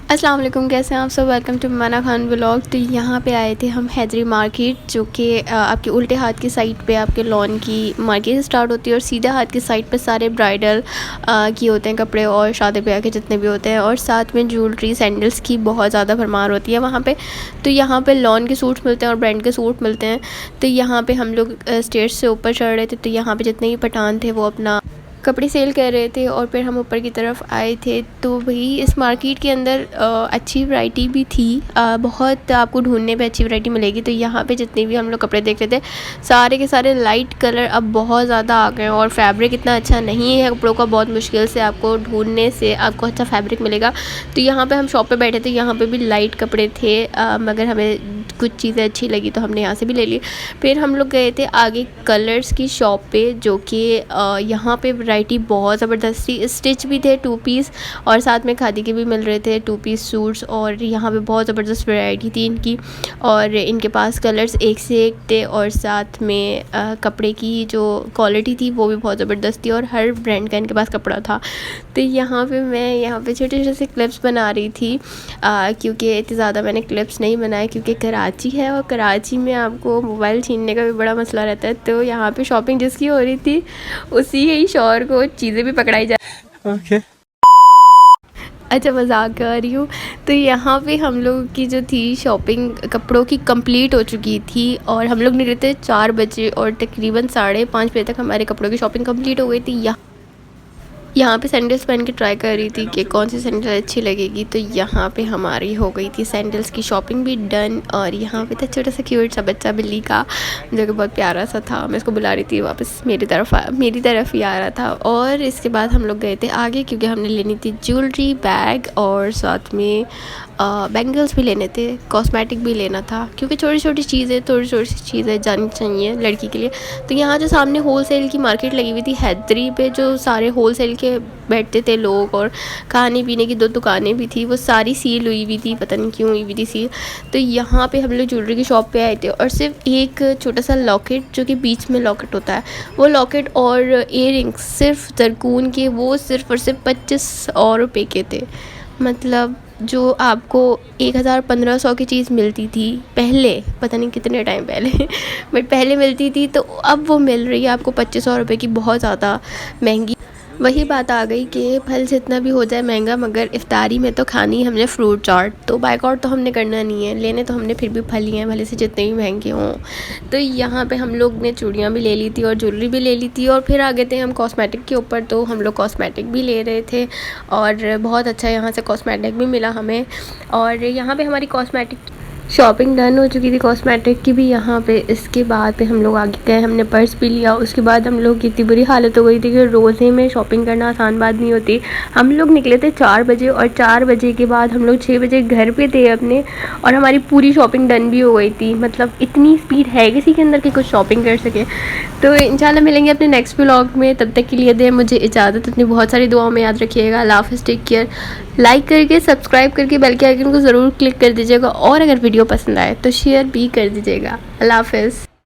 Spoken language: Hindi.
अस्सलाम वालेकुम, कैसे हैं आप सब। वेलकम टू मना खान व्लॉग। तो यहाँ पे आए थे हम हैदरी मार्केट, जो कि आपके उल्टे हाथ की साइड पे आपके लॉन की मार्केट स्टार्ट होती है और सीधे हाथ की साइड पे सारे ब्राइडल की होते हैं कपड़े और शादी ब्याह के जितने भी होते हैं, और साथ में ज्वेलरी सैंडल्स की बहुत ज़्यादा भरमार होती है वहाँ पे। तो यहाँ पे लॉन के सूट्स मिलते हैं और ब्रांड के सूट मिलते हैं। तो यहाँ पर हम लोग स्टेज से ऊपर चढ़ रहे थे, तो यहाँ पर जितने ही पठान थे वो अपना कपड़े सेल कर रहे थे और फिर हम ऊपर की तरफ आए थे। तो वही इस मार्केट के अंदर अच्छी वैरायटी भी थी, बहुत आपको ढूंढने पे अच्छी वैरायटी मिलेगी। तो यहाँ पे जितने भी हम लोग कपड़े देख रहे थे सारे के सारे लाइट कलर अब बहुत ज़्यादा आ गए हैं, और फैब्रिक इतना अच्छा नहीं है कपड़ों का, बहुत मुश्किल से आपको ढूंढने से आपको अच्छा फैब्रिक मिलेगा। तो यहाँ पर हम शॉप पर बैठे थे, यहाँ पर भी लाइट कपड़े थे, मगर हमें कुछ चीज़ें अच्छी लगी तो हमने यहाँ से भी ले ली। फिर हम लोग गए थे आगे कलर्स की शॉप पे, जो कि यहाँ पे वैरायटी बहुत ज़बरदस्त थी। स्टिच भी थे 2 पीस, और साथ में खादी के भी मिल रहे थे 2 पीस सूट्स, और यहाँ पे बहुत ज़बरदस्त वैरायटी थी इनकी, और इनके पास कलर्स एक से एक थे, और साथ में कपड़े की जो क्वालिटी थी वो भी बहुत ज़बरदस्त थी, और हर ब्रांड का इनके पास कपड़ा था। तो यहाँ पे मैं यहाँ पे छोटे छोटे से क्लिप्स बना रही थी, क्योंकि इतने ज़्यादा मैंने क्लिप्स नहीं बनाए क्योंकि कराची है, और कराची में आपको मोबाइल छीनने का भी बड़ा मसला रहता है। तो यहाँ पे शॉपिंग जिसकी हो रही थी उसी ही शौहर को चीज़ें भी पकड़ाई जा ओके। अच्छा, मजाक कर रही हूँ। तो यहाँ पे हम लोग की जो थी शॉपिंग कपड़ों की कंप्लीट हो चुकी थी, और हम लोग निकले थे 4 बजे, और तकरीबन 5:30 बजे तक हमारे कपड़ों की शॉपिंग कंप्लीट हो गई थी। यहाँ पे सैंडल्स पहन के ट्राई कर रही थी कि कौन सी सैंडल अच्छी लगेगी। तो यहाँ पे हमारी हो गई थी सैंडल्स की शॉपिंग भी डन, और यहाँ पे था छोटा सा क्यूट सा बच्चा बिल्ली का, जो कि बहुत प्यारा सा था। मैं इसको बुला रही थी वापस, मेरी तरफ ही आ रहा था। और इसके बाद हम लोग गए थे आगे, क्योंकि हमने लेनी थी ज्वेलरी, बैग, और साथ में बैंगल्स भी लेने थे, कॉस्मेटिक भी लेना था, क्योंकि छोटी छोटी चीज़ें जानी चाहिए लड़की के लिए। तो यहाँ जो सामने होल सेल की मार्केट लगी हुई थी हैदरी पे, जो सारे होल सेल के बैठते थे लोग, और खाने पीने की 2 दुकानें भी थी, वो सारी सील हुई हुई थी, पता नहीं क्यों हुई हुई थी सील। तो यहाँ पे हम लोग ज्वेलरी की शॉप पे आए थे, और सिर्फ एक छोटा सा लॉकेट, जो कि बीच में लॉकेट होता है, वो लॉकेट और इयररिंग्स सिर्फ जरकून के, वो सिर्फ और सिर्फ 25 और रुपये के थे। मतलब जो आपको 1000-1500 की चीज़ मिलती थी पहले, पता नहीं कितने टाइम पहले बट पहले मिलती थी, तो अब वो मिल रही है आपको 2500 रुपये की, बहुत ज़्यादा महंगी। वही बात आ गई कि फल जितना भी हो जाए महंगा, मगर इफ्तारी में तो खानी हमने फ्रूट चाट, तो बाइकआउट तो हमने करना नहीं है, लेने तो हमने फिर भी फल ही हैं, भले से जितने भी महंगे हों। तो यहाँ पे हम लोग ने चूड़ियाँ भी ले ली थी और ज्वेलरी भी ले ली थी, और फिर आ गए थे हम कॉस्मेटिक के ऊपर। तो हम लोग कॉस्मेटिक भी ले रहे थे, और बहुत अच्छा यहाँ से कॉस्मेटिक भी मिला हमें। और यहाँ पर हमारी कॉस्मेटिक शॉपिंग डन हो चुकी थी कॉस्मेटिक की भी यहाँ पे। इसके बाद पे हम लोग आगे गए, हमने पर्स भी लिया। उसके बाद हम लोग की इतनी बुरी हालत हो गई थी कि रोज़े में शॉपिंग करना आसान बात नहीं होती। हम लोग निकले थे 4 बजे, और 4 बजे के बाद हम लोग 6 बजे घर पे थे अपने, और हमारी पूरी शॉपिंग डन भी हो गई थी। मतलब इतनी स्पीड है किसी के अंदर कि कुछ शॉपिंग कर सके। तो इंशाल्लाह मिलेंगे अपने नेक्स्ट व्लॉग में, तब तक के लिए दें मुझे इजाज़त। अपनी बहुत सारी दुआओं में याद रखिएगा। अल्लाह हाफ़िज़, टेक केयर। लाइक करके, सब्सक्राइब करके, बेल के आइकन को ज़रूर क्लिक कर दीजिएगा, और अगर वीडियो पसंद आए तो शेयर भी कर दीजिएगा। अल्लाह हाफ़िज़।